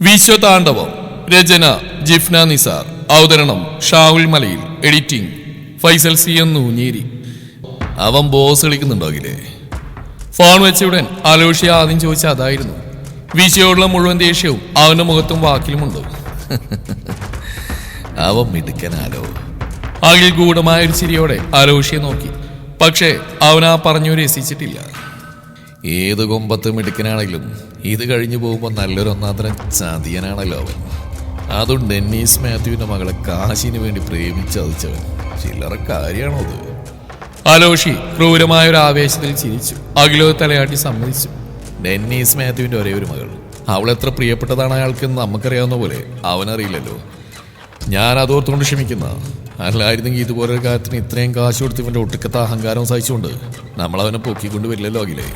വിശ്വതാണ്ഡവം. രചന ജിഫ്ന നിസാർ. അവതരണം ഷാഹുൽ മലയിൽ. Editing Faisal C N Nooncheri. അവൻ ബോസ് കളിക്കുന്നുണ്ടാകില്ലേ? ഫോൺ വെച്ചുടൻ അലോഷി ആദ്യം ചോദിച്ച അതായിരുന്നു. വിശ്വയോടുള്ള മുഴുവൻ ദേഷ്യവും അവന്റെ മുഖത്തും വാക്കിലുമുണ്ട്. അവൻ മിടുക്കനാലോ. അഖിൽ ഗൂഢമായൊരു ചിരിയോടെ അലോഷിയെ നോക്കി. പക്ഷേ അവൻ ആ പറഞ്ഞു രസിച്ചിട്ടില്ല. ഏത് കൊമ്പത്ത് മിടുക്കനാണെങ്കിലും ഇത് കഴിഞ്ഞു പോകുമ്പോൾ നല്ലൊരു ഒന്നാന്തരം ചതിയനാണല്ലോ അവൻ. അതും ഡെന്നീസ് മാത്യുവിന്റെ മകളെ കാശിന് വേണ്ടി പ്രേമിച്ചതിച്ചവൻ. ചില്ലറ കാര്യമാണോ അത്? അലോഷി ക്രൂരമായ ഒരു ആവേശത്തിൽ ചിരിച്ചു. അഖിലോ തലയാട്ടി സമ്മതിച്ചു. ഡെന്നീസ് മാത്യുവിന്റെ ഒരേ ഒരു മകൾ. അവൾ എത്ര പ്രിയപ്പെട്ടതാണ് അയാൾക്കെന്ന് നമുക്കറിയാവുന്ന പോലെ അവനറിയില്ലല്ലോ. ഞാൻ അതോർത്തുകൊണ്ട് ക്ഷമിക്കുന്ന. അല്ലായിരുന്നെങ്കിൽ ഇതുപോലൊരു കാര്യത്തിന് ഇത്രയും കാശ് കൊടുത്ത് ഇവന്റെ ഒട്ടുക്കത്തെ അഹങ്കാരം സഹിച്ചുകൊണ്ട് നമ്മളവനെ പൊക്കിക്കൊണ്ട് വരില്ലല്ലോ അഖിലേ.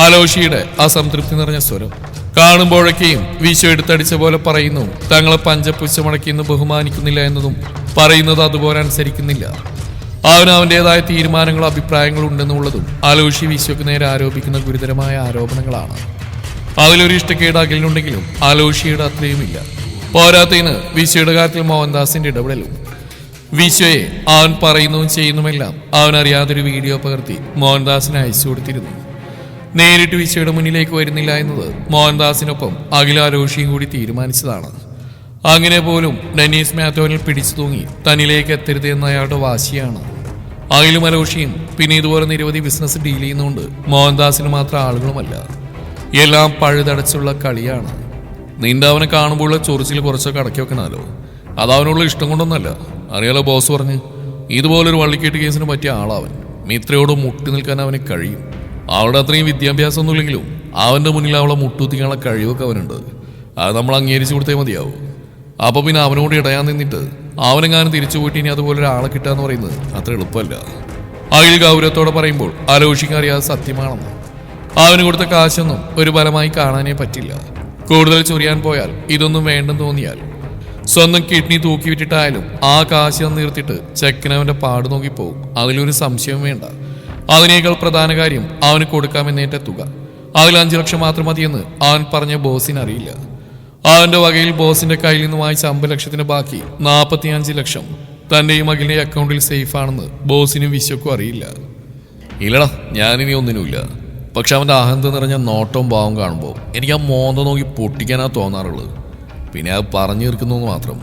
അലോഷിയുടെ അസംതൃപ്തി നിറഞ്ഞ സ്വരം കാണുമ്പോഴൊക്കെയും വിശ്വ എടുത്തടിച്ച പോലെ പറയുന്നു തങ്ങളെ പഞ്ചപുച്ഛമടക്കിന്ന് ബഹുമാനിക്കുന്നില്ല എന്നതും പറയുന്നത് അതുപോലെ അനുസരിക്കുന്നില്ല. അവന് അവൻ്റെതായ തീരുമാനങ്ങളും അഭിപ്രായങ്ങളും ഉണ്ടെന്നുള്ളതും അലോഷി വിശ്വക്ക് നേരെ ആരോപിക്കുന്ന ഗുരുതരമായ ആരോപണങ്ങളാണ്. അതിലൊരു ഇഷ്ടക്കേട് അഖിലിനുണ്ടെങ്കിലും അലോഷിയുടെ അത്രയുമില്ല. പോരാത്തതിന് വിശ്വയുടെ കാര്യത്തിൽ മോഹൻദാസിന്റെ ഇടപെടലും. വിശ്വയെ അവൻ പറയുന്നതും ചെയ്യുന്നുമെല്ലാം അവനറിയാതൊരു വീഡിയോ പകർത്തി മോഹൻദാസിന് അയച്ചു കൊടുത്തിരുന്നു. നേരിട്ട് വിശ്വയുടെ മുന്നിലേക്ക് വരുന്നില്ല എന്നത് മോഹൻദാസിനൊപ്പം അഖില അലോഷിയും കൂടി തീരുമാനിച്ചതാണ്. അങ്ങനെ പോലും ഡെന്നീസ് മാത്യുവിൽ പിടിച്ചു തൂങ്ങി തന്നിലേക്ക് എത്തരുത് എന്ന അയാളുടെ വാശിയാണ്. അഖിലും അലോഷിയും പിന്നെ ഇതുപോലെ നിരവധി ബിസിനസ് ഡീൽ ചെയ്യുന്നുണ്ട്. മോഹൻദാസിന് മാത്രം ആളുകളുമല്ല, എല്ലാം പഴുതടച്ചുള്ള കളിയാണ്. നിന്റെ അവനെ കാണുമ്പോഴുള്ള ചൊറിച്ചിൽ കുറച്ചൊക്കെ അടക്കി വെക്കണമല്ലോ. അത് അവനുള്ള ഇഷ്ടം കൊണ്ടൊന്നല്ല. അറിയാലോ ബോസ് പറഞ്ഞ് ഇതുപോലൊരു വള്ളിക്കെട്ട് കേസിന് പറ്റിയ ആളാവൻ. മിത്രയോട് മുട്ടി നിൽക്കാൻ അവന് കഴിയും. അവളുടെ അത്രയും വിദ്യാഭ്യാസം ഒന്നുമില്ലെങ്കിലും അവന്റെ മുന്നിൽ അവളെ മുട്ടുത്തിക്കാനുള്ള കഴിവൊക്കെ അവനുണ്ട്. അത് നമ്മൾ അംഗീകരിച്ചു കൊടുത്തേ മതിയാവും. അപ്പൊ പിന്നെ അവനോട് ഇടയാൻ നിന്നിട്ട് അവനെങ്ങാനും തിരിച്ചു പോയിട്ട് ഇനി അതുപോലെ ഒരാളെ കിട്ടാന്ന് പറയുന്നത് അത്ര എളുപ്പമല്ല. അഖിൽ ഗൗരവത്തോടെ പറയുമ്പോൾ ആലോചിക്കാൻ അറിയാതെ സത്യമാണെന്ന്. അവന് കൊടുത്ത കാശൊന്നും ഒരു ഫലമായി കാണാനേ പറ്റില്ല. കൂടുതൽ ചൊറിയാൻ പോയാൽ ഇതൊന്നും വേണ്ടെന്ന് തോന്നിയാൽ സ്വന്തം കിഡ്നി തൂക്കി വിട്ടിട്ടായാലും ആ കാശ് നിർത്തിയിട്ട് ചെക്കനവന്റെ പാട് നോക്കിപ്പോവും. അതിലൊരു സംശയവും വേണ്ട. അതിനേക്കാൾ പ്രധാന കാര്യം അവന് കൊടുക്കാമെന്നേറ്റ തുക. അതിൽ 5 ലക്ഷം മാത്രം മതിയെന്ന് അവൻ പറഞ്ഞ ബോസിന് അറിയില്ല. അവന്റെ വകയിൽ ബോസിന്റെ കയ്യിൽ നിന്ന് വാങ്ങിച്ച 50 ലക്ഷത്തിന് ബാക്കി 45 ലക്ഷം തന്റെയും അഖിലിന്റെ അക്കൗണ്ടിൽ സേഫ് ആണെന്ന് ബോസിനും വിശ്വക്കും അറിയില്ല. ഇല്ലടാ, ഞാനിനി ഒന്നിനുമില്ല. പക്ഷെ അവന്റെ അഹന്ത നിറഞ്ഞ നോട്ടവും ഭാവം കാണുമ്പോൾ എനിക്ക് ആ മോന്ത നോക്കി പൊട്ടിക്കാനാ തോന്നാറുള്ളത്. പിന്നെ അത് പറഞ്ഞു തീർക്കുന്നു മാത്രം.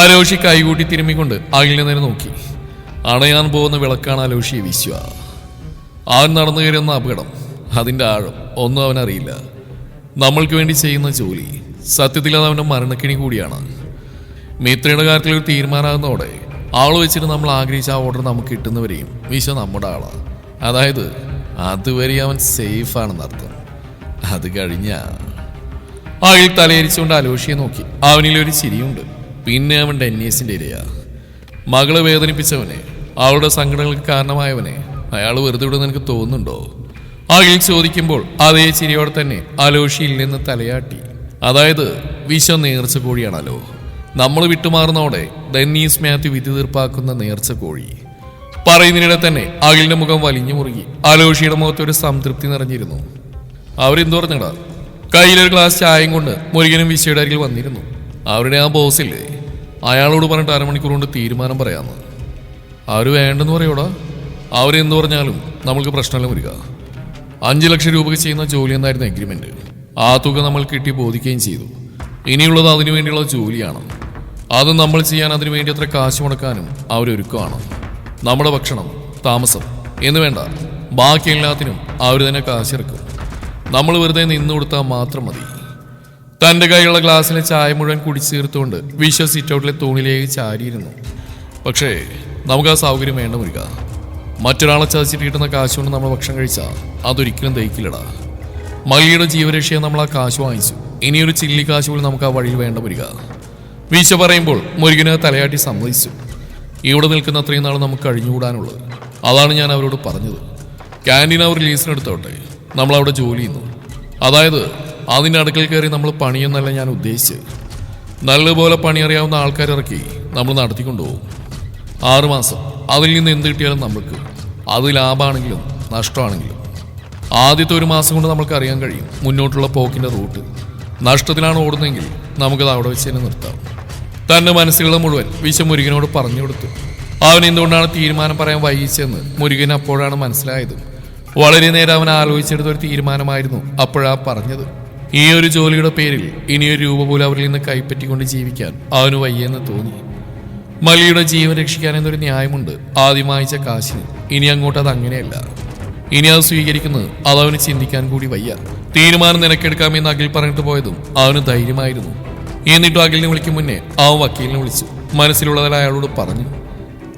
അലോഷി കൈകൂട്ടി തിരുമ്മിക്കൊണ്ട് അഖിലിനെ നേരെ നോക്കി. അണയാൻ പോകുന്ന വിളക്കാണ് അലോഷി വിശ്വ. അവൻ നടന്നു കയറുന്ന അപകടം, അതിൻ്റെ ആഴം ഒന്നും അവനറിയില്ല. നമ്മൾക്ക് വേണ്ടി ചെയ്യുന്ന ജോലി സത്യത്തിൽ അത് അവൻ്റെ മരണക്കിണി കൂടിയാണ്. മിത്രയുടെ കാര്യത്തിൽ ഒരു തീരുമാനമാകുന്നതോടെ ആൾ വെച്ചിട്ട് നമ്മൾ ആഗ്രഹിച്ച ആ ഓർഡർ നമുക്ക് കിട്ടുന്നവരെയും വിശ്വ നമ്മുടെ ആളാണ്. അതായത് അതുവരെ അവൻ സേഫ് ആണെന്നർത്ഥം. അത് കഴിഞ്ഞ അയാൾ തലയിരിച്ചുകൊണ്ട് അലോഷിയെ നോക്കി. അവനിലൊരു ചിരിയുണ്ട്. പിന്നെ അവൻ ഡെന്നീസിന്റെ ഇരയാ. മകളെ വേദനിപ്പിച്ചവനെ, അവളുടെ സങ്കടങ്ങൾക്ക് കാരണമായവനെ അയാൾ വെറുതെ വിടുന്ന എനിക്ക് തോന്നുന്നുണ്ടോ? അയാൾ ചോദിക്കുമ്പോൾ അതേ ചിരിയോടെ തന്നെ അലോഷിയിൽ നിന്ന് തലയാട്ടി. അതായത് വിശ്വ നേർച്ച കോഴിയാണല്ലോ. നമ്മൾ വിട്ടുമാറുന്നതോടെ ഡെന്നീസ് മാത്യു വിധി തീർപ്പാക്കുന്ന നേർച്ച കോഴി. പറയുന്നതിനിടെ തന്നെ അഖിലിന്റെ മുഖം വലിഞ്ഞു മുറുകി. അലോഷിയുടെ മുഖത്ത് ഒരു സംതൃപ്തി നിറഞ്ഞിരുന്നു. അവരെന്തു പറഞ്ഞടാ? കയ്യിലൊരു ഗ്ലാസ് ചായയും കൊണ്ട് മുരുകനും വിശ്വയുടെ അരികിൽ വന്നിരുന്നു. അവരുടെ ആ ബോസില്ലേ, അയാളോട് പറഞ്ഞിട്ട് 1/2 മണിക്കൂർ കൊണ്ട് തീരുമാനം പറയാമെന്ന്. അവർ വേണ്ടെന്ന് പറയൂടാ. അവരെന്തു പറഞ്ഞാലും നമ്മൾക്ക് പ്രശ്നമല്ല മുരുക. 5 ലക്ഷം രൂപയ്ക്ക് ചെയ്യുന്ന ജോലി എന്നായിരുന്നു എഗ്രിമെന്റ്. ആ തുക നമ്മൾ കിട്ടി ബോധിക്കുകയും ചെയ്തു. ഇനിയുള്ളത് അതിനു വേണ്ടിയുള്ള ജോലിയാണ്. അത് നമ്മൾ ചെയ്യാൻ അതിനു വേണ്ടി അത്ര കാശ് മുടക്കാനും അവരൊരുക്കമാണ്. നമ്മുടെ ഭക്ഷണം, താമസം എന്ന് വേണ്ട ബാക്കി എല്ലാത്തിനും അവർ തന്നെ കാശിറക്കും. നമ്മൾ വെറുതെ നിന്നു കൊടുത്താൽ മാത്രം മതി. തൻ്റെ കൈയുള്ള ഗ്ലാസ്സിലെ ചായ മുഴുവൻ കുടിച്ചു തീർത്തുകൊണ്ട് വിശ്വ സിറ്റ് ഔട്ടിലെ തൂണിലേക്ക് ചാരിയിരുന്നു. പക്ഷേ നമുക്ക് ആ സൗകര്യം വേണ്ട മുരുക. മറ്റൊരാളെ ചതിച്ചിട്ട് കിട്ടുന്ന കാശ് കൊണ്ട് നമ്മൾ ഭക്ഷണം കഴിച്ചാൽ അതൊരിക്കലും ദഹിക്കില്ലടാ. മല്ലിയുടെ ജീവരക്ഷയെ നമ്മൾ ആ കാശ് വാങ്ങിച്ചു. ഇനിയൊരു ചില്ലി കാശ് പോലും നമുക്ക് ആ വഴിയിൽ വേണ്ട മുരുക. വിശ്വ പറയുമ്പോൾ മുരുകന് തലയാട്ടി സമ്മതിച്ചു. ഇവിടെ നിൽക്കുന്ന അത്രയും നാൾ നമുക്ക് കഴിഞ്ഞുകൂടാനുള്ളത്. അതാണ് ഞാൻ അവരോട് പറഞ്ഞത്. ക്യാൻറ്റീൻ അവർ ലീസിനെടുത്തോട്ടെ, നമ്മളവിടെ ജോലി ചെയ്യുന്നു. അതായത് അതിൻ്റെ അടുക്കൽ കയറി നമ്മൾ പണിയെന്നല്ല ഞാൻ ഉദ്ദേശിച്ചത്. നല്ലപോലെ പണി അറിയാവുന്ന ആൾക്കാരിറക്കി നമ്മൾ നടത്തിക്കൊണ്ടുപോകും. 6 മാസം അതിൽ നിന്ന് എന്ത് കിട്ടിയാലും നമുക്ക് അത് ലാഭമാണെങ്കിലും നഷ്ടമാണെങ്കിലും ആദ്യത്തെ 1 മാസം കൊണ്ട് നമുക്ക് അറിയാൻ കഴിയും മുന്നോട്ടുള്ള പോക്കിൻ്റെ റൂട്ട്. നഷ്ടത്തിലാണ് ഓടുന്നതെങ്കിൽ നമുക്കത് അവിടെ വെച്ച് തന്നെ നിർത്താം. തന്റെ മനസ്സുകളെ മുഴുവൻ വിശ മുരുകനോട് പറഞ്ഞു കൊടുത്തു. അവൻ എന്തുകൊണ്ടാണ് തീരുമാനം പറയാൻ വൈകിച്ചെന്ന് മുരുകൻ അപ്പോഴാണ് മനസ്സിലായത്. വളരെ നേരം അവൻ ആലോചിച്ചെടുത്ത ഒരു തീരുമാനമായിരുന്നു അപ്പോഴാ പറഞ്ഞത്. ഈ ഒരു ജോലിയുടെ പേരിൽ ഇനിയൊരു രൂപ പോലും അവരിൽ നിന്ന് കൈപ്പറ്റിക്കൊണ്ട് ജീവിക്കാൻ അവന് വയ്യെന്ന് തോന്നി. മല്ലിയുടെ ജീവൻ രക്ഷിക്കാൻ എന്നൊരു ന്യായമുണ്ട് ആദ്യം വാങ്ങിച്ച കാശിന്. ഇനി അങ്ങോട്ട് അത് അങ്ങനെയല്ല. ഇനി അത് സ്വീകരിക്കുന്നത് അതവന് ചിന്തിക്കാൻ കൂടി വയ്യ. തീരുമാനം നിനക്കെടുക്കാമെന്ന് അഖിൽ പറഞ്ഞിട്ട് പോയതും അവന് ധൈര്യമായിരുന്നു. എന്നിട്ടും അഖിലിനെ വിളിക്കും മുന്നേ അവൻ വക്കീലിനെ വിളിച്ചു. മനസ്സിലുള്ളതിൽ അയാളോട് പറഞ്ഞു,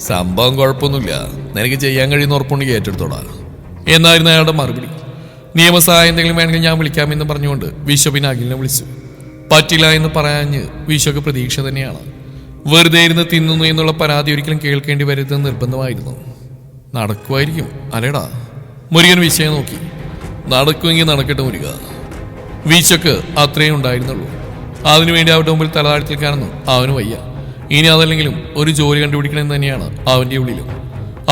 സംഭവം കുഴപ്പമൊന്നുമില്ല, നിനക്ക് ചെയ്യാൻ കഴിയുന്ന ഉറപ്പുണ്ടെങ്കിൽ ഏറ്റെടുത്തോടാ എന്നായിരുന്നു അയാളുടെ മറുപടി. നിയമസഹായം എന്തെങ്കിലും വേണമെങ്കിൽ ഞാൻ വിളിക്കാമെന്ന് പറഞ്ഞുകൊണ്ട് വിശ്വ പിന്നെ അഖിലിനെ വിളിച്ചു. പറ്റില്ല എന്ന് പറയാഞ്ഞ് വിശ്വക്ക് പ്രതീക്ഷ തന്നെയാണ്. വെറുതെ ഇരുന്ന് തിന്നുന്നു എന്നുള്ള പരാതി ഒരിക്കലും കേൾക്കേണ്ടി വരുന്നത് നിർബന്ധമായിരുന്നു. നടക്കുമായിരിക്കും അല്ലേടാ? മുരുകൻ വിഷയം നോക്കി. നടക്കുമെങ്കിൽ നടക്കട്ടെ മുരുക. വിശ്വക്ക് അത്രയും ഉണ്ടായിരുന്നുള്ളൂ. അതിനുവേണ്ടി അവരുടെ മുമ്പിൽ തലതാഴ്ത്തിക്കാനൊന്നും അവന് വയ്യ. ഇനി അതല്ലെങ്കിലും ഒരു ജോലി കണ്ടുപിടിക്കണമെന്ന് തന്നെയാണ് അവന്റെ ഉള്ളിലും.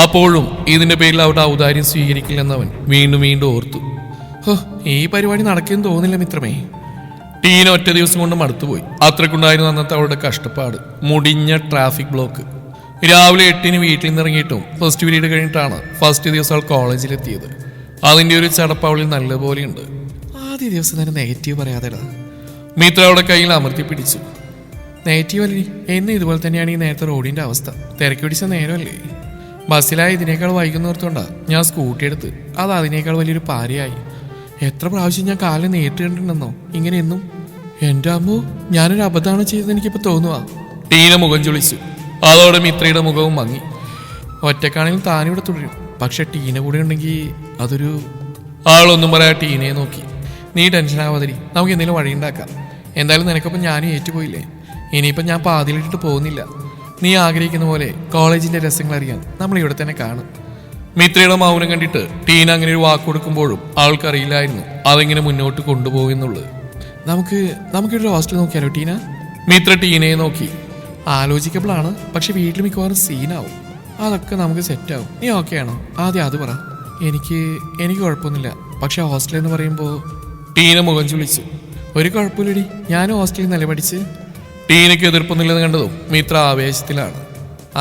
അപ്പോഴും ഇതിന്റെ പേരിൽ അവരുടെ ഔദാര്യം സ്വീകരിക്കില്ലെന്നവൻ വീണ്ടും വീണ്ടും ഓർത്തു. ഈ പരിപാടി നടക്കുമെന്ന് തോന്നില്ല മിത്രമേ. ടീന ഒറ്റ ദിവസം കൊണ്ട് മടുത്തുപോയി. അത്രക്കുണ്ടായിരുന്നു അന്നത്തെ അവളുടെ കഷ്ടപ്പാട്. മുടിഞ്ഞ ട്രാഫിക് ബ്ലോക്ക്. രാവിലെ 8-ന് വീട്ടിൽ നിന്ന് ഇറങ്ങിയിട്ടും ഫസ്റ്റ് പീരീഡ് കഴിഞ്ഞിട്ടാണ് ഫസ്റ്റ് ദിവസം അവൾ കോളേജിലെത്തിയത്. അതിന്റെ ഒരു ചടപ്പ് അവളിൽ നല്ലപോലെയുണ്ട്. ആദ്യ ദിവസം തന്നെ നെഗറ്റീവ് പറയാതെടാ. മിത്ര അവളുടെ കയ്യിൽ അമർത്തി പിടിച്ചു. നെഗറ്റീവ് അല്ലേ, എന്നും ഇതുപോലെ തന്നെയാണ് ഈ നേരത്തെ റോഡിന്റെ അവസ്ഥ. തിരക്ക് പിടിച്ച നേരമല്ലേ. ബസ്സിലായി ഇതിനേക്കാൾ വൈകുന്നോർത്തോണ്ടാ ഞാൻ സ്കൂട്ടി എടുത്ത്. അത് അതിനേക്കാൾ വലിയൊരു പാരയായി. എത്ര പ്രാവശ്യം ഞാൻ കാലിൽ നേരിട്ട് കണ്ടിട്ടുണ്ടെന്നോ ഇങ്ങനെ എന്നും. എൻ്റെ അമ്മോ, ഞാനൊരു അബദ്ധമാണ് ചെയ്തത് എനിക്കിപ്പോൾ തോന്നുക. ടീന മുഖം ചൊളിച്ചു. അതോടെ മിത്രയുടെ മുഖവും മങ്ങി. ഒറ്റക്കാണെങ്കിൽ താനിവിടെ തുടരും, പക്ഷെ ടീന കൂടെ ഉണ്ടെങ്കിൽ അതൊരു... ആളൊന്നും പറയാ ടീനയെ നോക്കി. നീ ടെൻഷനാവാതിരി, നമുക്ക് എന്തെങ്കിലും വഴിയുണ്ടാക്കാം. എന്തായാലും നിനക്കൊപ്പം ഞാനും ഏറ്റുപോയില്ലേ. ഇനിയിപ്പം ഞാൻ പാതിയിലിട്ടിട്ട് പോകുന്നില്ല. നീ ആഗ്രഹിക്കുന്ന പോലെ കോളേജിന്റെ രസങ്ങൾ അറിയാൻ നമ്മൾ ഇവിടെ തന്നെ കാണും. മിത്രയുടെ മൗനം കണ്ടിട്ട് ടീന അങ്ങനെ ഒരു വാക്ക് കൊടുക്കുമ്പോഴും ആൾക്കറിയില്ലായിരുന്നു അതെങ്ങനെ മുന്നോട്ട് കൊണ്ടുപോകുന്നുള്ളത്. നമുക്കൊരു ഹോസ്റ്റൽ നോക്കിയാലോ ടീന? മിത്ര ടീനയെ നോക്കി. ആലോചിക്കബിളാണ്, പക്ഷെ വീട്ടിൽ മിക്കവാറും സീനാവും. അതൊക്കെ നമുക്ക് സെറ്റാവും. നീ ഓക്കെ ആണോ? ആദ്യം അത് പറ. എനിക്ക് കുഴപ്പമൊന്നുമില്ല, പക്ഷെ ഹോസ്റ്റൽ എന്ന് പറയുമ്പോൾ... ടീന മുഖം ചുളിച്ചു. ഒരു കുഴപ്പമില്ലടി, ഞാനും ഹോസ്റ്റലിൽ നിന്നല്ലേ പഠിച്ച്. ടീനയ്ക്ക് എതിർപ്പൊന്നുമില്ലെന്ന് കണ്ടതും മിത്ര ആവേശത്തിലാണ്.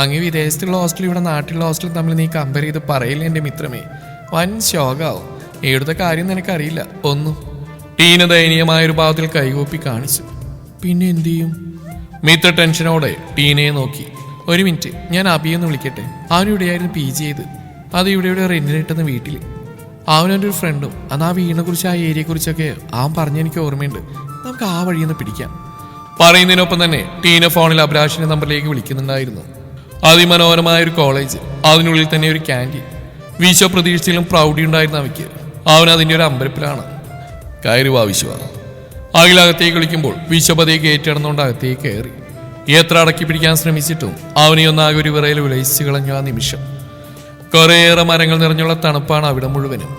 അങ്ങ് വിദേശത്തുള്ള ഹോസ്റ്റലും ഇവിടെ നാട്ടിലുള്ള ഹോസ്റ്റലും തമ്മിൽ നീ കമ്പയർ ചെയ്ത് പറയില്ല എൻ്റെ മിത്രമേ. വൻ ശോകാവും. ഇവിടുത്തെ കാര്യം നിനക്കറിയില്ല ഒന്നും. ടീന ദയനീയമായൊരു ഭാവത്തിൽ കൈകൂപ്പി കാണിച്ചു. പിന്നെ എന്തു ചെയ്യും? മിത്ര ടെൻഷനോടെ ടീനയെ നോക്കി. ഒരു മിനിറ്റ്, ഞാൻ അബിയെന്ന് വിളിക്കട്ടെ. അവനിവിടെയായിരുന്നു PG ചെയ്ത്. അത് ഇവിടെ റെന്റിന് കിട്ടുന്ന വീട്ടിൽ. അവനൊരു ഫ്രണ്ടും. അന്ന് ആ വീടിനെ കുറിച്ച് ആ ഏരിയയെക്കുറിച്ചൊക്കെ അവൻ പറഞ്ഞെനിക്ക് ഓർമ്മയുണ്ട്. നമുക്ക് ആ വഴിയൊന്ന് പിടിക്കാം. പറയുന്നതിനൊപ്പം തന്നെ ടീന ഫോണിൽ അഭിലാഷിന്റെ നമ്പറിലേക്ക് വിളിക്കുന്നുണ്ടായിരുന്നു. അതിമനോഹരമായൊരു കോളേജ്, അതിനുള്ളിൽ തന്നെ ഒരു ക്യാൻറ്റീൻ. വിശ്വ പ്രതീക്ഷയിലും പ്രൗഢി ഉണ്ടായിരുന്ന അവയ്ക്ക്. അവൻ അതിൻ്റെ ഒരു അമ്പരപ്പിലാണ്. കയറുവാ വിശ്വ. അഖിലകത്തേക്ക് വിളിക്കുമ്പോൾ വിശ്വപതിയെ കയറ്റിടന്നുകൊണ്ട് അകത്തേക്ക് കയറി. എത്ര അടക്കി പിടിക്കാൻ ശ്രമിച്ചിട്ടും അവനെ ഒന്നാകെ ഒരു വിറയിൽ വിളയിച്ചു കളഞ്ഞു ആ നിമിഷം. കുറേയേറെ മരങ്ങൾ നിറഞ്ഞുള്ള തണുപ്പാണ് അവിടെ മുഴുവനും.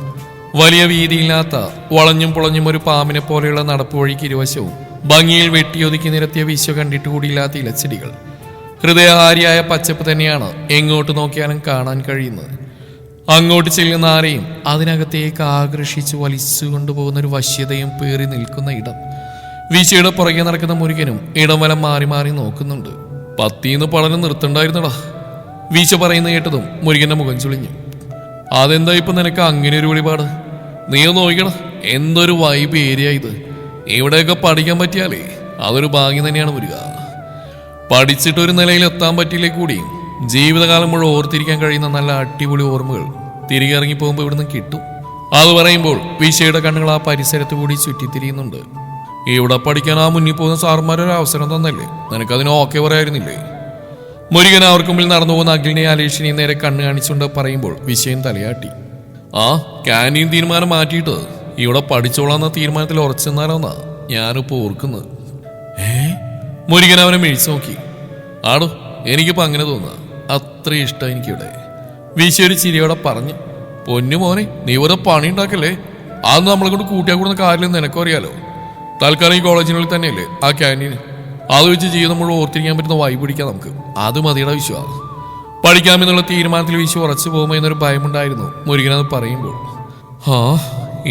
വലിയ വീതിയില്ലാത്ത വളഞ്ഞും പൊളഞ്ഞും ഒരു പാമ്പിനെ പോലെയുള്ള നടപ്പ് വഴിക്ക് ഇരുവശവും ഭംഗിയിൽ വെട്ടിയൊതുക്കി നിരത്തിയ വിശ്വ കണ്ടിട്ട് കൂടിയില്ലാത്ത ഇലച്ചെടികൾ. ഹൃദയഹാരിയായ പച്ചപ്പ് തന്നെയാണ് എങ്ങോട്ട് നോക്കിയാലും കാണാൻ കഴിയുന്നത്. അങ്ങോട്ട് ചെല്ലുന്ന ആരെയും അതിനകത്തേക്ക് ആകർഷിച്ച് വലിച്ചു കൊണ്ടുപോകുന്ന ഒരു വശ്യതയും പേറി നിൽക്കുന്ന ഇടം. വിശ്വയുടെ പുറകെ നടക്കുന്ന മുരുകനും ഇടം വലം മാറി മാറി നോക്കുന്നുണ്ട്. പത്തിന്ന് പഠനം നിർത്തണ്ടായിരുന്നടാ. വിശ്വ പറയുന്നത് കേട്ടതും മുരുകന്റെ മുഖം ചുളിഞ്ഞു. അതെന്താ ഇപ്പൊ നിനക്ക് അങ്ങനെ ഒരു വെളിപാട്? നീ ഒന്ന് നോക്കണ, എന്തൊരു വൈബ് ഏരിയ ഇത്. ഇവിടെയൊക്കെ പഠിക്കാൻ പറ്റിയാലേ അതൊരു ഭാഗ്യം തന്നെയാണ് മുരുക. പഠിച്ചിട്ടൊരു നിലയിൽ എത്താൻ പറ്റിയില്ലേ കൂടി ജീവിതകാലം മുഴുവൻ ഓർത്തിരിക്കാൻ കഴിയുന്ന നല്ല അടിപൊളി ഓർമ്മകൾ തിരികെ ഇറങ്ങി പോകുമ്പോൾ ഇവിടുന്ന് കിട്ടും. അത് പറയുമ്പോൾ വിശ്വയുടെ കണ്ണുകൾ ആ പരിസരത്ത് കൂടി ചുറ്റിത്തിരിയുന്നുണ്ട്. ഇവിടെ പഠിക്കാൻ ആ മുന്നിൽ പോകുന്ന സാറുമാരൊരു അവസരം തന്നല്ലേ, നിനക്കതിന് ഓക്കെ പറയായിരുന്നില്ലേ? മുരുകൻ അവർക്ക് മുമ്പിൽ നടന്നു പോകുന്ന അഖിലിനെയും അലേഷിനെയും നേരെ കണ്ണ് കാണിച്ചുകൊണ്ട് പറയുമ്പോൾ വിഷയം തലയാട്ടി. ആ ക്യാൻറ്റീൻ തീരുമാനം മാറ്റിയിട്ട് ഇവിടെ പഠിച്ചോളാന്ന തീരുമാനത്തിൽ ഉറച്ചെന്നാലോന്നാ ഞാനിപ്പോൾ ഓർക്കുന്നത്. മുരുകൻ അവനെ മിഴിച്ചു നോക്കി. ആടോ, എനിക്കിപ്പോൾ അങ്ങനെ തോന്നുക. അത്ര ഇഷ്ടം എനിക്കിവിടെ. വിശ്വ ഒരു ചിരിയോടെ പറഞ്ഞു. പൊന്നു മോനെ, നീ ഒരു പണി ഉണ്ടാക്കല്ലേ. അതൊന്നും നമ്മളെ കൊണ്ട് കൂട്ടിയാൽ കൂടുന്ന കാര്യം നിനക്കും അറിയാലോ. തൽക്കാലം ഈ കോളേജിനുള്ളിൽ തന്നെയല്ലേ ആ ക്യാൻറ്റീൻ. അത് വെച്ച് ജീവിതം മുഴുവൻ ഓർത്തിരിക്കാൻ പറ്റുന്ന വൈബ് പിടിക്കാം നമുക്ക്. അത് മതിയുടെ വിശ്വ. പഠിക്കാമെന്നുള്ള തീരുമാനത്തിൽ വിശ്വ ഉറച്ചു പോകുമോ എന്നൊരു ഭയമുണ്ടായിരുന്നു മുരുകനത് പറയുമ്പോൾ.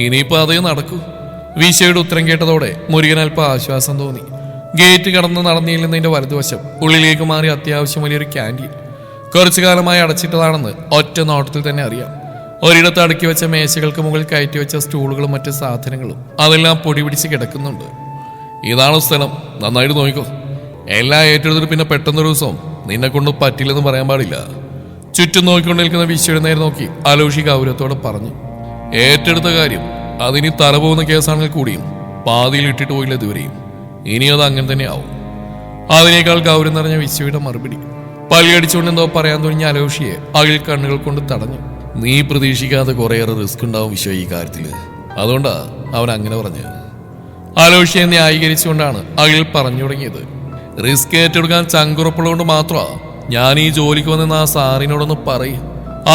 ഇനിയിപ്പോൾ അതേ നടക്കൂ. വിശ്വയുടെ ഉത്തരം കേട്ടതോടെ മുരുകൻ അല്പം ആശ്വാസം തോന്നി. ഗേറ്റ് കടന്ന് നടന്നില്ലെന്നതിന്റെ വലതുവശം ഉള്ളിലേക്ക് മാറി അത്യാവശ്യം വലിയൊരു ക്യാൻറ്റീൻ. കുറച്ചു കാലമായി അടച്ചിട്ടതാണെന്ന് ഒറ്റ നോട്ടത്തിൽ തന്നെ അറിയാം. ഒരിടത്ത് അടുക്കി വെച്ച മേശകൾക്ക് മുകളിൽ കയറ്റി വെച്ച സ്റ്റൂളുകളും മറ്റ് സാധനങ്ങളും അതെല്ലാം പൊടി പിടിച്ച് കിടക്കുന്നുണ്ട്. ഇതാണ് സ്ഥലം, നന്നായിട്ട് നോക്കിക്കോ. എല്ലാം ഏറ്റെടുത്തിട്ട് പിന്നെ പെട്ടെന്നൊരു ദിവസം നിന്നെ കൊണ്ട് പറ്റില്ലെന്ന് പറയാൻ പാടില്ല. ചുറ്റും നോക്കിക്കൊണ്ട് നിൽക്കുന്ന വിശ്വയുടെ നേരെ നോക്കി അലോഷി ഗൗരവത്തോടെ പറഞ്ഞു. ഏറ്റെടുത്ത കാര്യം അതിനി തല പോകുന്ന കേസാണെങ്കിൽ കൂടിയും പാതിയിൽ ഇട്ടിട്ട് പോയില്ല ഇതുവരെയും. ഇനി അത് അങ്ങനെ തന്നെ ആവും. അതിനേക്കാൾ ഗൗരവം നിറഞ്ഞ വിശ്വയുടെ മറുപടി. പല്ലിയടിച്ചുകൊണ്ട് എന്തോ പറയാൻ തുടങ്ങിയ അലോഷിയെ അകിൽ കണ്ണുകൾ കൊണ്ട് തടഞ്ഞു. നീ പ്രതീക്ഷിക്കാതെ കുറേയേറെ റിസ്ക് ഉണ്ടാവും വിശ്വ ഈ കാര്യത്തില്, അതുകൊണ്ടാ അവൻ അങ്ങനെ പറഞ്ഞു. അലോഷിയെ ന്യായീകരിച്ചുകൊണ്ടാണ് അകിൽ പറഞ്ഞു തുടങ്ങിയത്. റിസ്ക് ഏറ്റെടുക്കാൻ ചങ്കുറപ്പുള്ളതുകൊണ്ട് മാത്രമാ ഞാൻ ഈ ജോലിക്ക് വന്നെന്ന് ആ സാറിനോടൊന്ന് പറയും.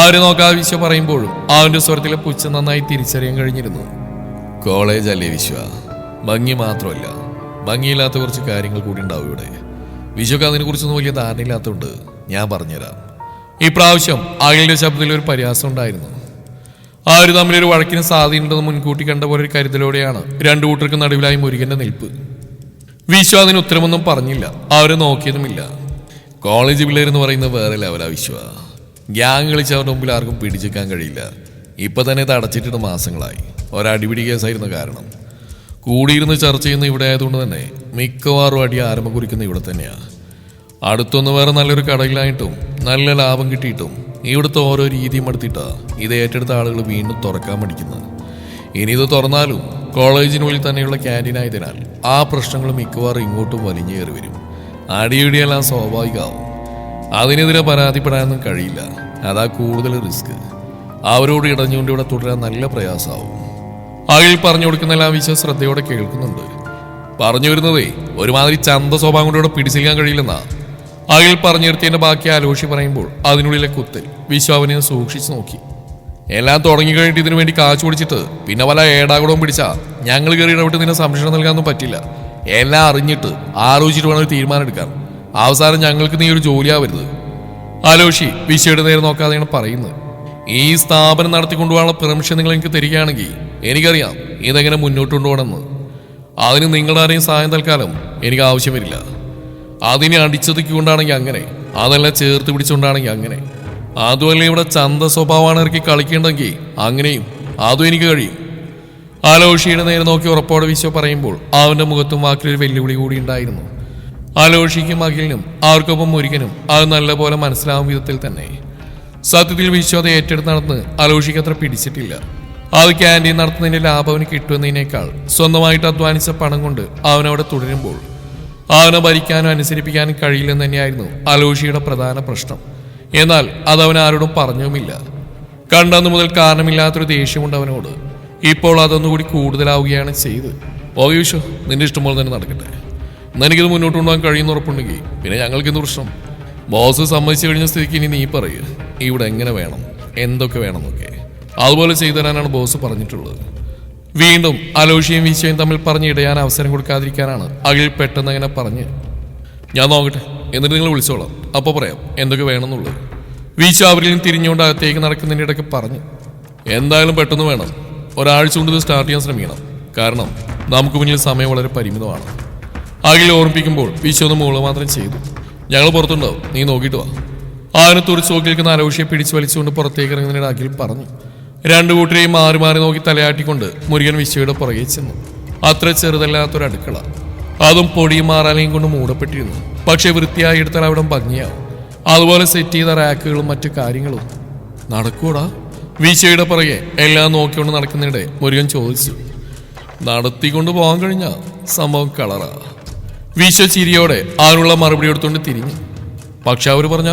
ആര് നോക്കാതെ വിശ്വ പറയുമ്പോഴും അവന്റെ സ്വരത്തിലെ പുച്ഛം നന്നായി തിരിച്ചറിയാൻ കഴിഞ്ഞിരുന്നു. കോളേജ് അല്ലേ വിശ്വ, ഭംഗി മാത്രമല്ല ഭംഗിയില്ലാത്ത കുറച്ച് കാര്യങ്ങൾ കൂടി ഉണ്ടാവും ഇവിടെ. വിശ്വക്ക് അതിനെ കുറിച്ചൊന്നും വലിയ ധാരണയില്ലാത്തതുകൊണ്ട് ഞാൻ പറഞ്ഞുതരാം. ഇപ്രാവശ്യം അഖിലിന്റെ ശബ്ദത്തിൽ ഒരു പരിഹാസം ഉണ്ടായിരുന്നു. ആര് തമ്മിലൊരു വഴക്കിന് സാധ്യതയുണ്ടെന്ന് മുൻകൂട്ടി കണ്ട പോലെ ഒരു കരുതലോടെയാണ് രണ്ടു കൂട്ടർക്ക് നടുവിലായി മുരുകന്റെ നിൽപ്പ്. വിശ്വ അതിന് ഉത്തരമൊന്നും പറഞ്ഞില്ല, അവരെ നോക്കിയതുമില്ല. കോളേജ് പിള്ളേരെന്ന് പറയുന്നത് വേറെ ലെവലാ വിശ്വ. ഗ്യാങ് കളിച്ച് അവരുടെ മുമ്പിൽ ആർക്കും പിടിച്ചെടുക്കാൻ കഴിയില്ല. ഇപ്പൊ തന്നെ ഇത് അടച്ചിട്ടിട്ട് മാസങ്ങളായി. ഒരടിപിടി കേസായിരുന്നു കാരണം. കൂടിയിരുന്ന് ചർച്ച ചെയ്യുന്ന ഇവിടെ ആയതുകൊണ്ട് തന്നെ മിക്കവാറും അടി ആരംഭം കുറിക്കുന്ന ഇവിടെ തന്നെയാണ്. അടുത്തൊന്ന് വേറെ നല്ലൊരു കടയിലായിട്ടും നല്ല ലാഭം കിട്ടിയിട്ടും ഇവിടുത്തെ ഓരോ രീതിയും എടുത്തിട്ടാ ഇത് ഏറ്റെടുത്ത ആളുകൾ വീണ്ടും തുറക്കാൻ പഠിക്കുന്നത്. ഇനി ഇത് തുറന്നാലും കോളേജിനുള്ളിൽ തന്നെയുള്ള ക്യാൻറ്റീനായതിനാൽ ആ പ്രശ്നങ്ങൾ മിക്കവാറും ഇങ്ങോട്ടും വലിഞ്ഞു കയറി വരും. അടിയിടിയെല്ലാം സ്വാഭാവികമാവും. അതിനെതിരെ പരാതിപ്പെടാനൊന്നും കഴിയില്ല. അതാ കൂടുതൽ റിസ്ക്. അവരോട് ഇടഞ്ഞുകൊണ്ട് ഇവിടെ തുടരാൻ നല്ല പ്രയാസമാവും. അഖിൽ പറഞ്ഞു കൊടുക്കുന്നെല്ലാം വിശ്വ ശ്രദ്ധയോടെ കേൾക്കുന്നുണ്ട്. പറഞ്ഞു വരുന്നതേ ഒരുമാതിരി ചന്ത സ്വഭാവം കൊണ്ട് ഇവിടെ പിടിച്ചിരിക്കാൻ കഴിയില്ലെന്നാ. അഖിൽ പറഞ്ഞു നിർത്തിയതിന്റെ ബാക്കി അലോഷി പറയുമ്പോൾ അതിനുള്ളിലെ കുത്തൽ വിശ്വ അവനെ സൂക്ഷിച്ചു നോക്കി. എല്ലാം തുടങ്ങി കഴിഞ്ഞിട്ട് ഇതിനു വേണ്ടി കാച്ചു പിടിച്ചിട്ട് പിന്നെ പല ഏടാകുടവും പിടിച്ചാ ഞങ്ങൾ കയറി ഇടപെട്ട് നിന്നെ സംരക്ഷണം നൽകാനൊന്നും പറ്റില്ല. എല്ലാം അറിഞ്ഞിട്ട് ആലോചിച്ചിട്ട് വേണം ഒരു തീരുമാനം എടുക്കാൻ. അവസാനം ഞങ്ങൾക്ക് നീ ഒരു ജോലിയാവരുത്. അലോഷി വിശ്വയുടെ നേരെ നോക്കാതെയാണ് പറയുന്നത്. ഈ സ്ഥാപനം നടത്തിക്കൊണ്ടുപോകാനുള്ള പെർമിഷൻ നിങ്ങൾ എനിക്ക് തരികയാണെങ്കിൽ എനിക്കറിയാം ഇതെങ്ങനെ മുന്നോട്ട് കൊണ്ടുപോകണമെന്ന്. അതിന് നിങ്ങളുടെ ആരെയും സഹായം തൽക്കാലം എനിക്ക് ആവശ്യം വരില്ല. അതിനെ അടിച്ചൊതുക്കിക്കൊണ്ടാണെങ്കിൽ അങ്ങനെ, അതെല്ലാം ചേർത്ത് പിടിച്ചുകൊണ്ടാണെങ്കിൽ അങ്ങനെ. അതുമല്ല ഇവിടെ ചന്ത സ്വഭാവമാണ് ഇറക്കി കളിക്കേണ്ടെങ്കിൽ അങ്ങനെയും അതും എനിക്ക് കഴിയും. അലോഷിയുടെ നേരെ നോക്കി ഉറപ്പോടെ വിശ്വ പറയുമ്പോൾ അവന്റെ മുഖത്തും വാക്കിലൊരു വെല്ലുവിളി കൂടി ഉണ്ടായിരുന്നു. അലോഷിക്കും അഖിലിനും അവർക്കൊപ്പം മുരുകനും അത് നല്ലപോലെ മനസ്സിലാവും വിധത്തിൽ തന്നെ. സത്യത്തിൽ വിശ്വ അത് ഏറ്റെടുത്ത് നടന്ന് അലോഷിക്ക് അത്ര പിടിച്ചിട്ടില്ല. അത് ക്യാൻറ്റീൻ നടത്തുന്നതിന്റെ ലാഭം അവന് കിട്ടുന്നതിനേക്കാൾ സ്വന്തമായിട്ട് അധ്വാനിച്ച പണം കൊണ്ട് അവനവിടെ തുടരുമ്പോൾ അവനെ ഭരിക്കാനും അനുസരിപ്പിക്കാനും കഴിയില്ലെന്ന് തന്നെയായിരുന്നു അലോഷിയുടെ പ്രധാന പ്രശ്നം. എന്നാൽ അതവൻ ആരോടും പറഞ്ഞുമില്ല. കണ്ടന്നു മുതൽ കാരണമില്ലാത്തൊരു ദേഷ്യമുണ്ട് അവനോട്. ഇപ്പോൾ അതൊന്നുകൂടി കൂടുതലാവുകയാണ് ചെയ്ത്. ഓ വിശ്വ, നിന്റെ ഇഷ്ടം പോലെ തന്നെ നടക്കട്ടെ. എന്നെനിക്കിത് മുന്നോട്ട് കൊണ്ടുപോകാൻ കഴിയുന്ന ഉറപ്പുണ്ടെങ്കിൽ പിന്നെ ഞങ്ങൾക്കെന്ത് പ്രശ്നം? ബോസ് സമ്മതിച്ചു കഴിഞ്ഞ സ്ഥിതിക്ക് ഇനി നീ പറയൂ ഇവിടെ എങ്ങനെ വേണം, എന്തൊക്കെ വേണമെന്നൊക്കെ. അതുപോലെ ചെയ്തു തരാനാണ് ബോസ് പറഞ്ഞിട്ടുള്ളത്. വീണ്ടും അലോഷിയും വിശ്വയും തമ്മിൽ പറഞ്ഞ് ഇടയാൻ അവസരം കൊടുക്കാതിരിക്കാനാണ് അഖിൽ പെട്ടെന്ന് അങ്ങനെ പറഞ്ഞ്. ഞാൻ നോക്കട്ടെ, എന്നിട്ട് നിങ്ങൾ വിളിച്ചോളാം, അപ്പോൾ പറയാം എന്തൊക്കെ വേണമെന്നുള്ളത്. വിശ്വ അവരിലും തിരിഞ്ഞുകൊണ്ട് അകത്തേക്ക് നടക്കുന്നതിൻ്റെ ഇടയ്ക്ക് പറഞ്ഞു. എന്തായാലും പെട്ടെന്ന് വേണം. ഒരാഴ്ച കൊണ്ട് ഇത് സ്റ്റാർട്ട് ചെയ്യാൻ ശ്രമിക്കണം. കാരണം നമുക്ക് മുന്നിൽ സമയം വളരെ പരിമിതമാണ്. അഖിൽ ഓർമ്മിപ്പിക്കുമ്പോൾ വിശ്വ ഒന്ന് മൂള് മാത്രം ചെയ്തു. ഞങ്ങൾ പുറത്തുണ്ടാവും, നീ നോക്കിയിട്ട് വാ. അവനെ തുറച്ചു നോക്കി നിൽക്കുന്ന അലോഷിയെ പിടിച്ചു വലിച്ചുകൊണ്ട് പുറത്തേക്ക് ഇറങ്ങുന്നതിനിടെ അഖിൽ പറഞ്ഞു. രണ്ടു കൂട്ടരെയും മാറി മാറി നോക്കി തലയാട്ടിക്കൊണ്ട് മുരുകൻ വിശ്വയുടെ പുറകെ ചെന്നു. അത്ര ചെറുതല്ലാത്തൊരു അടുക്കള, അതും പൊടിയും മാറാലയും കൊണ്ട് മൂടപ്പെട്ടിരുന്നു. പക്ഷെ വൃത്തിയായി എടുത്താൽ അവിടെ ഭംഗിയാവും. അതുപോലെ സെറ്റ് ചെയ്ത റാക്കുകളും മറ്റു കാര്യങ്ങളും. നടക്കൂടാ? വിശ്വയുടെ പുറകെ എല്ലാം നോക്കിക്കൊണ്ട് നടക്കുന്നതിനിടെ മുരുകൻ ചോദിച്ചു. നടത്തിക്കൊണ്ട് പോകാൻ കഴിഞ്ഞ സംഭവം കളറാ. വിശ്വ ചിരിയോടെ അതിനുള്ള മറുപടി എടുത്തുകൊണ്ട് തിരിഞ്ഞു. പക്ഷെ അവർ പറഞ്ഞ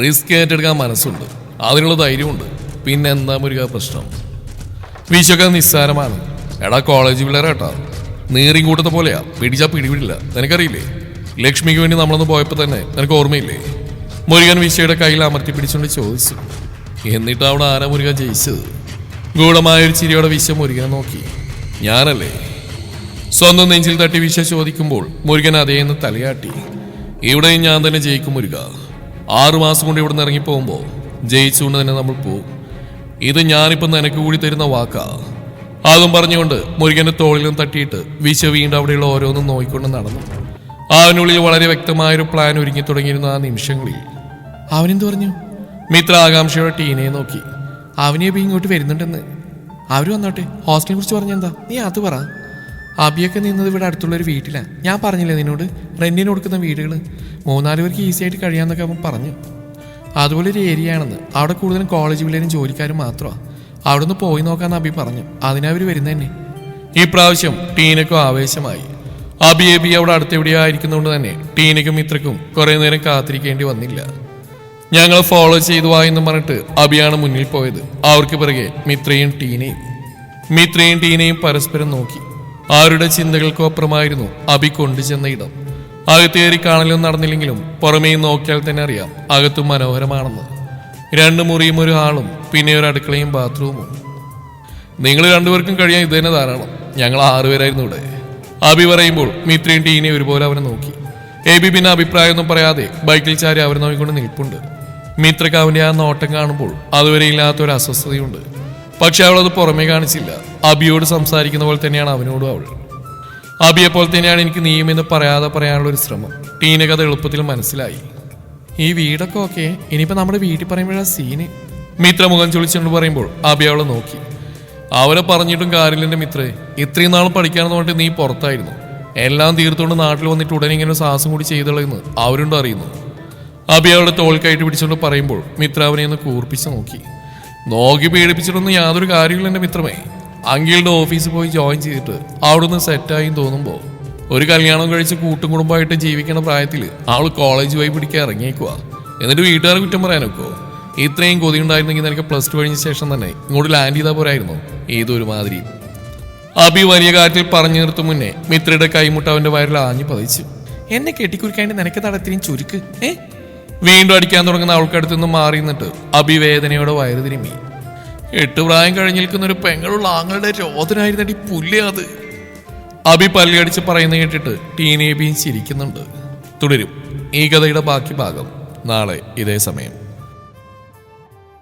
റിസ്ക് ഏറ്റെടുക്കാൻ മനസ്സുണ്ട്, അതിനുള്ള ധൈര്യമുണ്ട്. പിന്നെ എന്താ മുരുക പ്രശ്നം? വിശ്വക്ക് നിസ്സാരമാണ്. എടാ കോളേജ് പിള്ളേരാട്ടാ, നീറിയും കൂട്ടത്തെ പോലെയാ, പിടിച്ചാ പിടിപിടില്ല. നിനക്കറിയില്ലേ? ലക്ഷ്മിക്ക് വേണ്ടി നമ്മളൊന്ന് പോയപ്പോ തന്നെ നിനക്ക് ഓർമ്മയില്ലേ? മുരുകൻ വിശ്വയുടെ കയ്യിൽ അമർത്തി പിടിച്ചുകൊണ്ട് ചോദിച്ചു. എന്നിട്ട് അവിടെ ആരാ മുരുക ജയിച്ചത്? ഗൂഢമായൊരു ചിരിയോടെ വിശ്വ മുരുകനെ നോക്കി. ഞാനല്ലേ? സ്വന്തം നെഞ്ചിൽ തട്ടി വിശ്വ ചോദിക്കുമ്പോൾ മുരുകൻ അതേന്ന് തലയാട്ടി. ഇവിടെയും ഞാൻ തന്നെ ജയിക്കും മുരുക. 6 മാസം കൊണ്ട് ഇവിടെ നിന്ന് ഇറങ്ങിപ്പോകുമ്പോൾ ജയിച്ചുകൊണ്ട് തന്നെ നമ്മൾ പോവും. ഇത് ഞാനിപ്പം നിനക്ക് കൂടി തരുന്ന വാക്കാ. അതും പറഞ്ഞുകൊണ്ട് മുരുകന്റെ തോളിലും തട്ടിയിട്ട് വിശ വീണ്ടും അവിടെയുള്ള ഓരോന്നും നോയിക്കൊണ്ട് നടന്നു. അവനുള്ളിൽ വളരെ വ്യക്തമായൊരു പ്ലാൻ ഒരുങ്ങി തുടങ്ങിയിരുന്ന ആ നിമിഷങ്ങളിൽ. അവനെന്ത് പറഞ്ഞു? മിത്ര ആകാംക്ഷയോടെ ടീനയെ നോക്കി. അവനെ അബി ഇങ്ങോട്ട് വരുന്നുണ്ടെന്ന്. അവർ വന്നോട്ടെ, ഹോസ്റ്റലിനെ കുറിച്ച് പറഞ്ഞെന്താ? നീ അത് പറ. അബിയൊക്കെ നിന്നത് ഇവിടെ അടുത്തുള്ളൊരു വീട്ടിലാണ്. ഞാൻ പറഞ്ഞില്ലേ നിന്നോട്, റെന്റിന് കൊടുക്കുന്ന വീടുകൾ 3-4 പേർക്ക് ഈസി ആയിട്ട് കഴിയാമെന്നൊക്കെ അവൻ പറഞ്ഞു. അതുപോലെ ഒരു ഏരിയ ആണെന്ന്. അവിടെ കൂടുതലും കോളേജ് പിള്ളേരും ജോലിക്കാരും മാത്രമാണ്. അവിടെ നിന്ന് പോയി നോക്കാമെന്ന് അബി പറഞ്ഞു. അതിനവർ വരുന്നതന്നെ. ഈ പ്രാവശ്യം ടീനയ്ക്കും ആവേശമായി. അബി അവിടെ അടുത്തെവിടെയായിരിക്കുന്നതുകൊണ്ട് തന്നെ ടീനയ്ക്കും മിത്രക്കും കുറെ നേരം കാത്തിരിക്കേണ്ടി വന്നില്ല. ഞങ്ങൾ ഫോളോ ചെയ്തു വാ എന്ന് പറഞ്ഞിട്ട് അബിയാണ് മുന്നിൽ പോയത്. അവർക്ക് പിറകെ മിത്രയും ടീനയും പരസ്പരം നോക്കി. അവരുടെ ചിന്തകൾക്കൊപ്പുറമായിരുന്നു അബി കൊണ്ടുചെന്ന ഇടം. അകത്തേറി കാണലും നടന്നില്ലെങ്കിലും പുറമേ നോക്കിയാൽ തന്നെ അറിയാം അകത്തും മനോഹരമാണെന്ന്. 2 മുറിയും ഒരു ഹാളും പിന്നെ ഒരു അടുക്കളയും ബാത്റൂമും. നിങ്ങൾ 2 പേർക്കും കഴിയാൻ ഇത് തന്നെ ധാരാളം. ഞങ്ങൾ 6 പേരായിരുന്നു ഇവിടെ. അബി പറയുമ്പോൾ മിത്രയും ടീനയും ഒരുപോലെ അവനെ നോക്കി. എബി പിന്നെ അഭിപ്രായമൊന്നും പറയാതെ ബൈക്കിൽ ചാരി അവരെ നോക്കിക്കൊണ്ട് നിൽപ്പുണ്ട്. മിത്രക്ക് അവന്റെ ആ നോട്ടം കാണുമ്പോൾ അതുവരെ ഇല്ലാത്തൊരു അസ്വസ്ഥതയുണ്ട്. പക്ഷെ അവളത് പുറമേ കാണിച്ചില്ല. അബിയോട് സംസാരിക്കുന്ന പോലെ തന്നെയാണ് അവനോടും അവൾ. അബിയെ പോലെ തന്നെയാണ് എനിക്ക് നീയുമെന്ന് പറയാതെ പറയാനുള്ള ഒരു ശ്രമം. ടീനക്ക് അത് എളുപ്പത്തിൽ മനസ്സിലായി. ഈ വീടൊക്കെ ഓക്കെ, ഇനിയിപ്പോ നമ്മുടെ വീട്ടിൽ പറയുമ്പോഴാ സീന്. മിത്ര മുഖം ചൊളിച്ചുകൊണ്ട് പറയുമ്പോൾ അബി അവളെ നോക്കി. അവരെ പറഞ്ഞിട്ടും കാര്യമില്ല മിത്രേ. ഇത്രയും നാളും പഠിക്കാനെന്ന് പറഞ്ഞിട്ട് നീ പുറത്തായിരുന്നു. എല്ലാം തീർത്തുകൊണ്ട് നാട്ടിൽ വന്നിട്ട് ഉടനെ ഇങ്ങനെ സാഹസം കൂടി ചെയ്തുള്ളതെന്ന് അവരുണ്ടോ അറിയുന്നു. അബി അവളുടെ തോൾക്കായിട്ട് പിടിച്ചുകൊണ്ട് പറയുമ്പോൾ മിത്ര അവനെ ഒന്ന് കൂർപ്പിച്ച് നോക്കി പേടിപ്പിച്ചിട്ടൊന്നും യാതൊരു കാര്യമില്ല എൻ്റെ മിത്രമേ. അങ്കിളുടെ ഓഫീസിൽ പോയി ജോയിൻ ചെയ്തിട്ട് അവിടെ നിന്ന് സെറ്റായും തോന്നുമ്പോൾ ഒരു കല്യാണം കഴിച്ച് കൂട്ടും കുടുംബമായിട്ട് ജീവിക്കുന്ന പ്രായത്തിൽ അവൾ കോളേജ് വഴി പിടിക്കാൻ ഇറങ്ങിയേക്കുക. എന്നിട്ട് വീട്ടുകാരെ കുറ്റം പറയാനൊക്കെ. ഇത്രയും കൊതി ഉണ്ടായിരുന്നെങ്കിൽ നിനക്ക് +2 കഴിഞ്ഞ ശേഷം തന്നെ ഇങ്ങോട്ട് ലാൻഡ് ചെയ്താൽ പോരായിരുന്നു. ഏതൊരു മാതിരി. അബി വലിയ കാറ്റിൽ പറഞ്ഞു നിർത്തും മുന്നേ മിത്രയുടെ കൈമുട്ട അവന്റെ വയറിൽ ആഞ്ഞു പതിച്ചു. എന്നെ കെട്ടിക്കുറിക്കാണ്ട് നിനക്ക് തടത്തിനും ചുരുക്ക്. വീണ്ടും അടിക്കാൻ തുടങ്ങുന്ന അവൾക്കടുത്തു നിന്ന് മാറി നിന്നിട്ട് അബി വേദനയോടെ വയറ് തിരുമ്മി. 8 പ്രായം കഴിഞ്ഞ് നിൽക്കുന്ന ഒരു പെങ്ങളുള്ള ആങ്ങളുടെ രോദനായിരുന്നടി പുല്ല് അത്. അബി പല്ലിയടിച്ച് പറയുന്ന കേട്ടിട്ട് ടീനേബിയും ചിരിക്കുന്നുണ്ട്. തുടരും ഈ കഥയുടെ ബാക്കി ഭാഗം നാളെ ഇതേ സമയം.